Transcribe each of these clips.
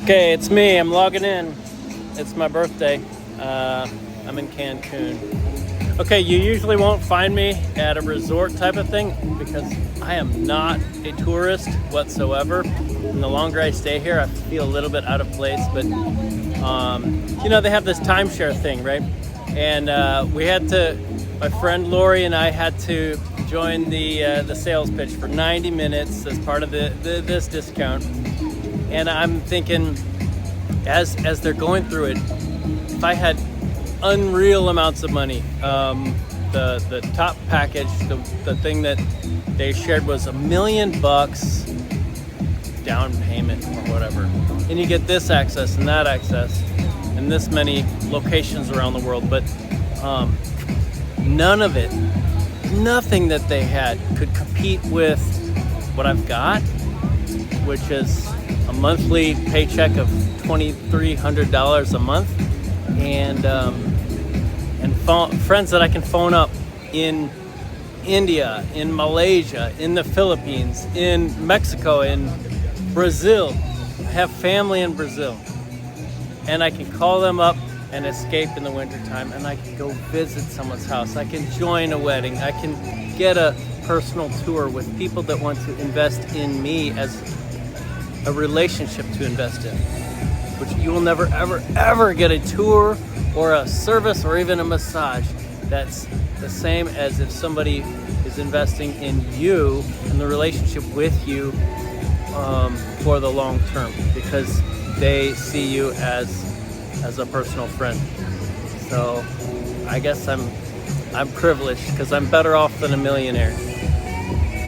Okay, it's me. I'm logging in. It's my birthday. I'm in Cancun. Okay, you usually won't find me at a resort type of thing because I am not a tourist whatsoever. And the longer I stay here, I feel a little bit out of place. But you know, they have this timeshare thing, right? And my friend Lori and I had to join the sales pitch for 90 minutes as part of this discount. And I'm thinking, as they're going through it, if I had unreal amounts of money, the top package, the thing that they shared was $1 million down payment or whatever, and you get this access and that access, and this many locations around the world. But none of it, nothing that they had could compete with what I've got, which is a monthly paycheck of $2,300 a month, and friends that I can phone up in India, in Malaysia, in the Philippines, in Mexico, in Brazil. I have family in Brazil, and I can call them up and escape in the wintertime, and I can go visit someone's house. I can join a wedding. I can get a personal tour with people that want to invest in me as a relationship to invest in, which you will never, ever, ever get a tour or a service or even a massage that's the same as if somebody is investing in you and the relationship with you for the long term, because they see you as a personal friend. So I guess I'm privileged because I'm better off than a millionaire.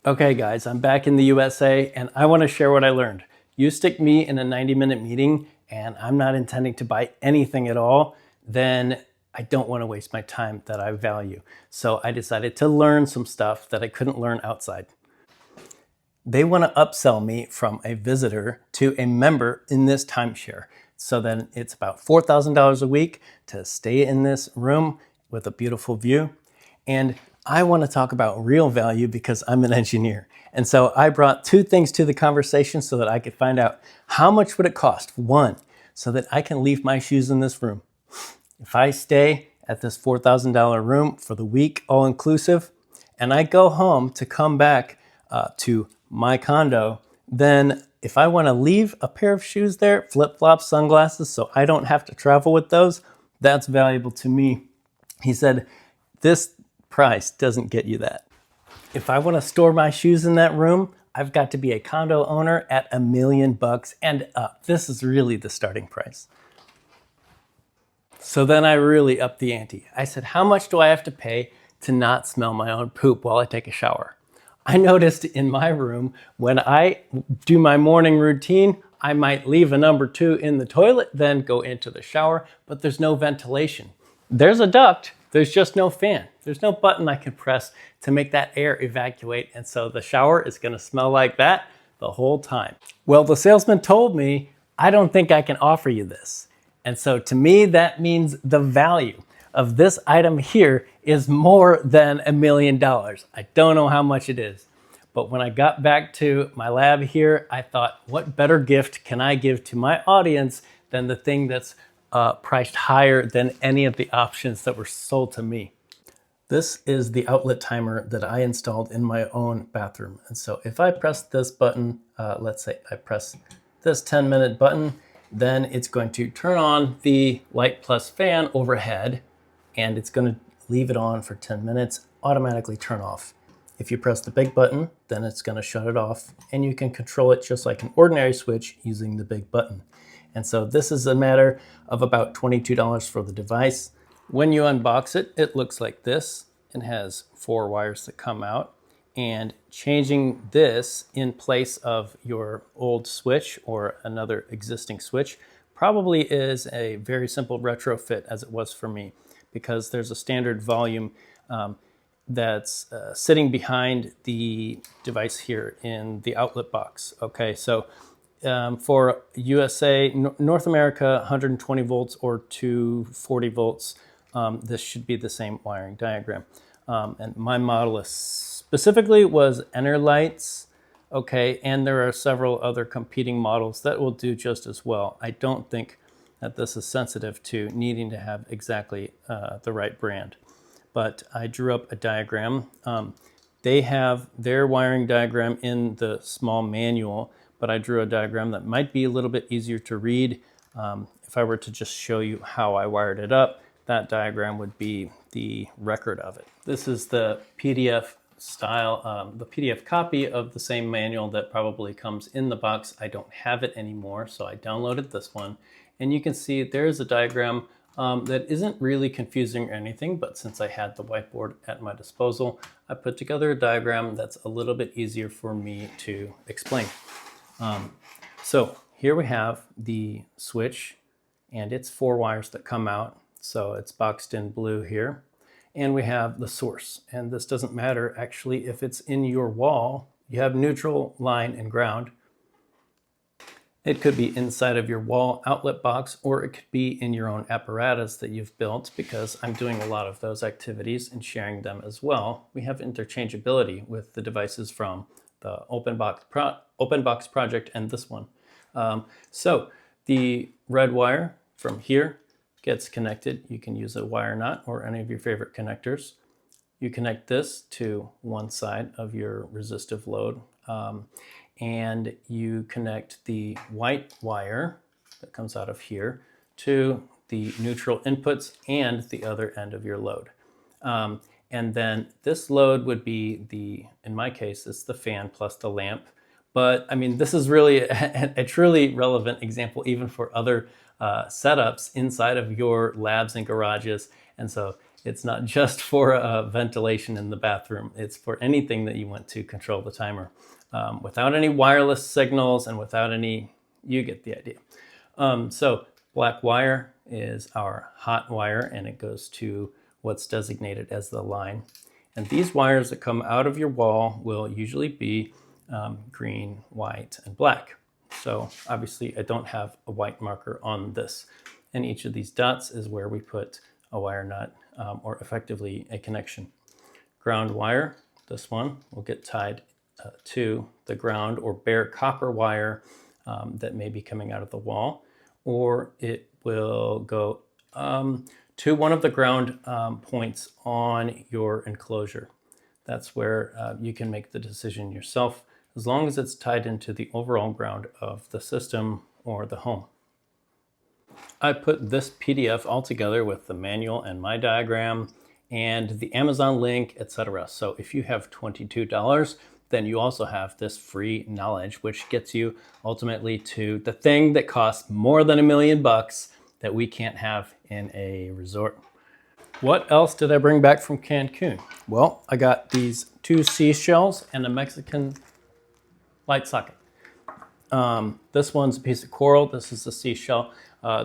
Okay guys, I'm back in the USA and I want to share what I learned. You stick me in a 90-minute meeting and I'm not intending to buy anything at all, then I don't want to waste my time that I value. So I decided to learn some stuff that I couldn't learn outside. They want to upsell me from a visitor to a member in this timeshare. So then it's about $4,000 a week to stay in this room with a beautiful view. And I want to talk about real value because I'm an engineer. And so I brought two things to the conversation so that I could find out how much would it cost. One, so that I can leave my shoes in this room. If I stay at this $4,000 room for the week, all inclusive, and I go home to come back to my condo, then if I want to leave a pair of shoes there, flip-flops, sunglasses, so I don't have to travel with those, that's valuable to me. He said, this price doesn't get you that. If I want to store my shoes in that room, I've got to be a condo owner at $1 million and up. This is really the starting price. So then I really upped the ante. I said, how much do I have to pay to not smell my own poop while I take a shower? I noticed in my room, when I do my morning routine, I might leave a number 2 in the toilet, then go into the shower, but there's no ventilation. There's a duct, there's just no fan. There's no button I can press to make that air evacuate, and so the shower is gonna smell like that the whole time. Well, the salesman told me, I don't think I can offer you this. And so to me, that means the value of this item here is more than $1 million. I don't know how much it is, but when I got back to my lab here, I thought, what better gift can I give to my audience than the thing that's priced higher than any of the options that were sold to me. This is the outlet timer that I installed in my own bathroom. And so if I press this button, let's say I press this 10-minute button, then it's going to turn on the light plus fan overhead, and it's going to leave it on for 10 minutes, automatically turn off. If you press the big button, then it's going to shut it off, and you can control it just like an ordinary switch using the big button. And so this is a matter of about $22 for the device. When you unbox it, it looks like this. It has 4 wires that come out, and changing this in place of your old switch or another existing switch probably is a very simple retrofit, as it was for me, because there's a standard volume that's sitting behind the device here in the outlet box. Okay, so for USA, North America, 120 volts or 240 volts, this should be the same wiring diagram. And my model specifically was Enerlight's okay, and there are several other competing models that will do just as well. I don't think that this is sensitive to needing to have exactly the right brand. But I drew up a diagram. They have their wiring diagram in the small manual, but I drew a diagram that might be a little bit easier to read. If I were to just show you how I wired it up, that diagram would be the record of it. This is the PDF style, the PDF copy of the same manual that probably comes in the box. I don't have it anymore, so I downloaded this one. And you can see there's a diagram that isn't really confusing or anything, but since I had the whiteboard at my disposal, I put together a diagram that's a little bit easier for me to explain. So here we have the switch, and it's 4 wires that come out. So it's boxed in blue here. And we have the source. And this doesn't matter actually if it's in your wall. You have neutral, line, and ground. It could be inside of your wall outlet box, or it could be in your own apparatus that you've built, because I'm doing a lot of those activities and sharing them as well. We have interchangeability with the devices from the OpenBox project and this one. So the red wire from here gets connected. You can use a wire nut or any of your favorite connectors. You connect this to one side of your resistive load. And you connect the white wire that comes out of here to the neutral inputs and the other end of your load. And then this load would be in my case, it's the fan plus the lamp. But I mean, this is really a truly relevant example even for other setups inside of your labs and garages. And so it's not just for ventilation in the bathroom, it's for anything that you want to control the timer. Without any wireless signals and without any, you get the idea. So black wire is our hot wire, and it goes to what's designated as the line. And these wires that come out of your wall will usually be green, white, and black. So obviously I don't have a white marker on this. And each of these dots is where we put a wire nut, or effectively a connection. Ground wire, this one, will get tied to the ground or bare copper wire that may be coming out of the wall, or it will go to one of the ground points on your enclosure. That's where you can make the decision yourself, as long as it's tied into the overall ground of the system or the home. I put this PDF all together with the manual and my diagram and the Amazon link, etc. So if you have $22, then you also have this free knowledge, which gets you ultimately to the thing that costs more than $1 million that we can't have in a resort. What else did I bring back from Cancun? Well, I got these 2 seashells and a Mexican light socket. This one's a piece of coral. This is a seashell.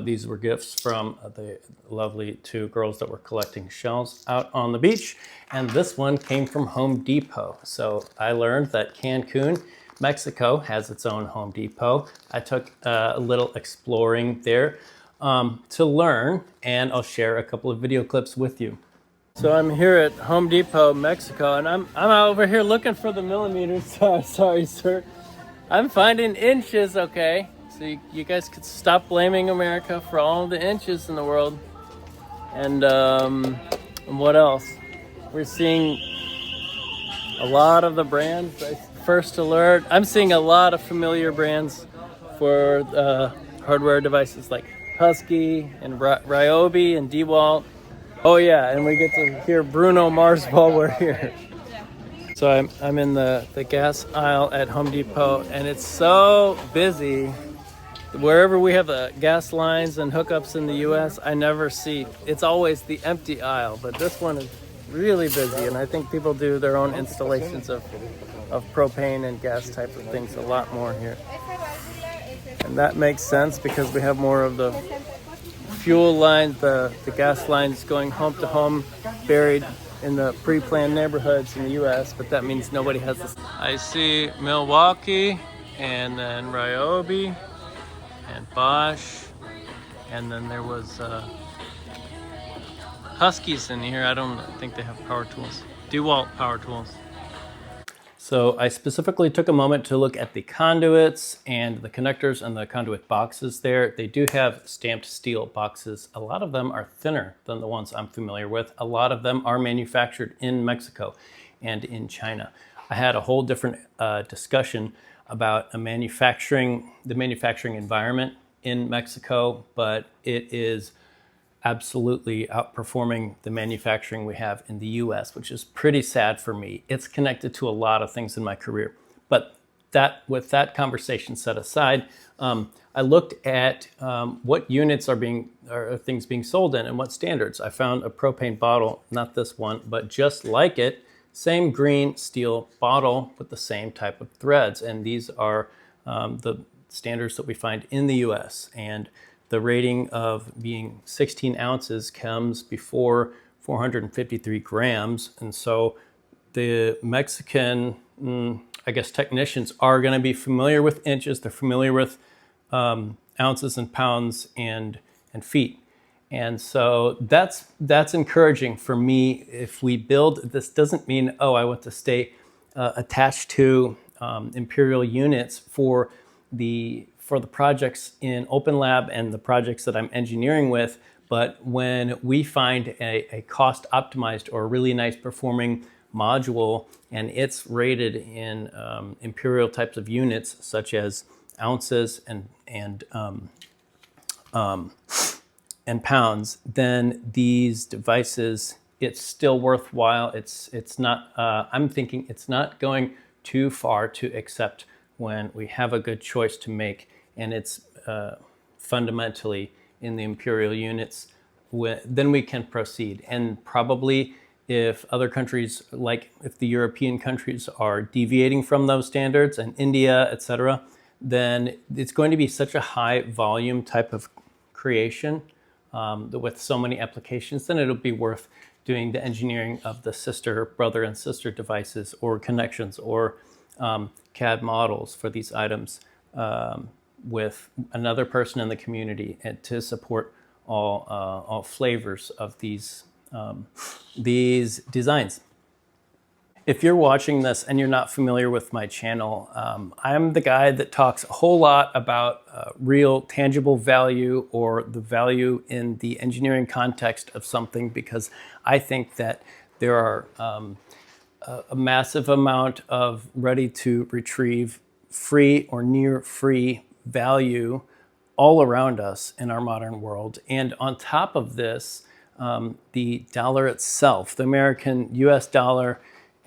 These were gifts from the lovely 2 girls that were collecting shells out on the beach. And this one came from Home Depot. So I learned that Cancun, Mexico has its own Home Depot. I took a little exploring there to learn, and I'll share a couple of video clips with you. So I'm here at Home Depot, Mexico, and I'm over here looking for the millimeters. Sorry, sir. I'm finding inches, okay? So you guys could stop blaming America for all the inches in the world. And what else? We're seeing a lot of the brands. First alert, I'm seeing a lot of familiar brands for hardware devices like Husky and Ryobi and DeWalt. Oh yeah, and we get to hear Bruno Mars while we're here. So I'm in the gas aisle at Home Depot, and it's so busy. Wherever we have gas lines and hookups in the US, I never see, it's always the empty aisle, but this one is really busy, and I think people do their own installations of propane and gas type of things a lot more here. And that makes sense because we have more of the fuel lines, the gas lines going home to home, buried in the pre-planned neighborhoods in the US, but that means nobody has this. I see Milwaukee, and then Ryobi, and Bosch, and then there was Huskies in here. I don't think they have power tools. DeWalt power tools. So I specifically took a moment to look at the conduits and the connectors and the conduit boxes there. They do have stamped steel boxes. A lot of them are thinner than the ones I'm familiar with. A lot of them are manufactured in Mexico and in China. I had a whole different discussion about the manufacturing environment in Mexico, but it is absolutely outperforming the manufacturing we have in the US, which is pretty sad for me. It's connected to a lot of things in my career. But with that conversation set aside, I looked at what units are things being sold in and what standards. I found a propane bottle, not this one, but just like it, same green steel bottle with the same type of threads. And these are the standards that we find in the US. And the rating of being 16 ounces comes before 453 grams. And so the Mexican, technicians are going to be familiar with inches. They're familiar with ounces and pounds and feet. And so that's encouraging for me. If we build, this doesn't mean, I want to stay attached to imperial units for the projects in OpenLab and the projects that I'm engineering with. But when we find a cost optimized or a really nice performing module and it's rated in imperial types of units such as ounces and pounds, then these devices, it's still worthwhile. It's not. I'm thinking it's not going too far to accept when we have a good choice to make, and it's fundamentally in the imperial units. Then we can proceed. And probably if other countries, like if the European countries are deviating from those standards, and India, etc., then it's going to be such a high volume type of creation with so many applications, then it'll be worth doing the engineering of the brother and sister devices or connections or CAD models for these items with another person in the community and to support all flavors of these designs. If you're watching this and you're not familiar with my channel, I'm the guy that talks a whole lot about real tangible value or the value in the engineering context of something, because I think that there are a massive amount of ready to retrieve free or near free value all around us in our modern world. And on top of this, the dollar itself, the American US dollar,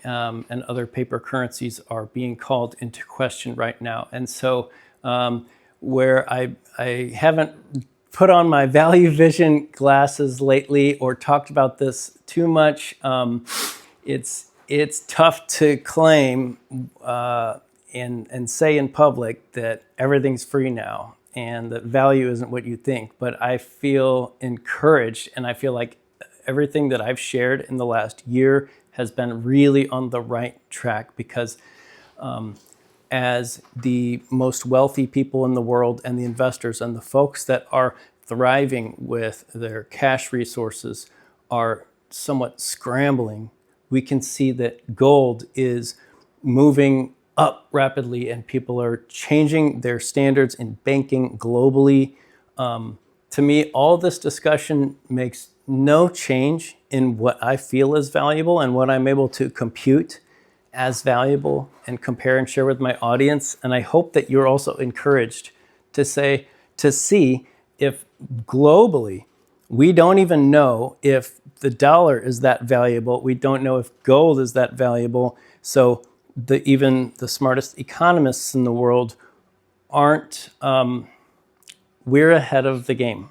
and other paper currencies are being called into question right now. And so where I haven't put on my value vision glasses lately or talked about this too much, it's tough to claim and say in public that everything's free now and that value isn't what you think. But I feel encouraged, and I feel like everything that I've shared in the last year has been really on the right track, because as the most wealthy people in the world and the investors and the folks that are thriving with their cash resources are somewhat scrambling, we can see that gold is moving up rapidly and people are changing their standards in banking globally. To me, all this discussion makes no change in what I feel is valuable and what I'm able to compute as valuable and compare and share with my audience. And I hope that you're also encouraged to see if globally, we don't even know if the dollar is that valuable. We don't know if gold is that valuable. So even the smartest economists in the world aren't, we're ahead of the game.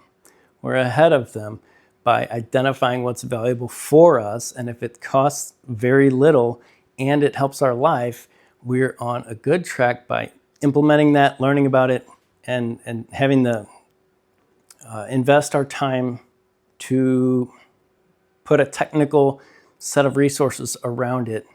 We're ahead of them by identifying what's valuable for us. And if it costs very little and it helps our life, we're on a good track by implementing that, learning about it, and having the invest our time to put a technical set of resources around it,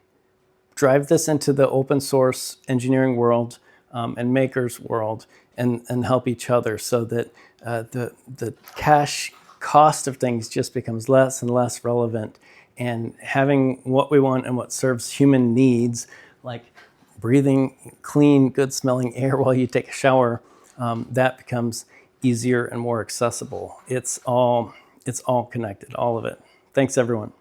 drive this into the open source engineering world and makers world, and help each other so that the cash cost of things just becomes less and less relevant. And having what we want and what serves human needs, like breathing clean, good smelling air while you take a shower, that becomes easier and more accessible. It's all connected, all of it. Thanks, everyone.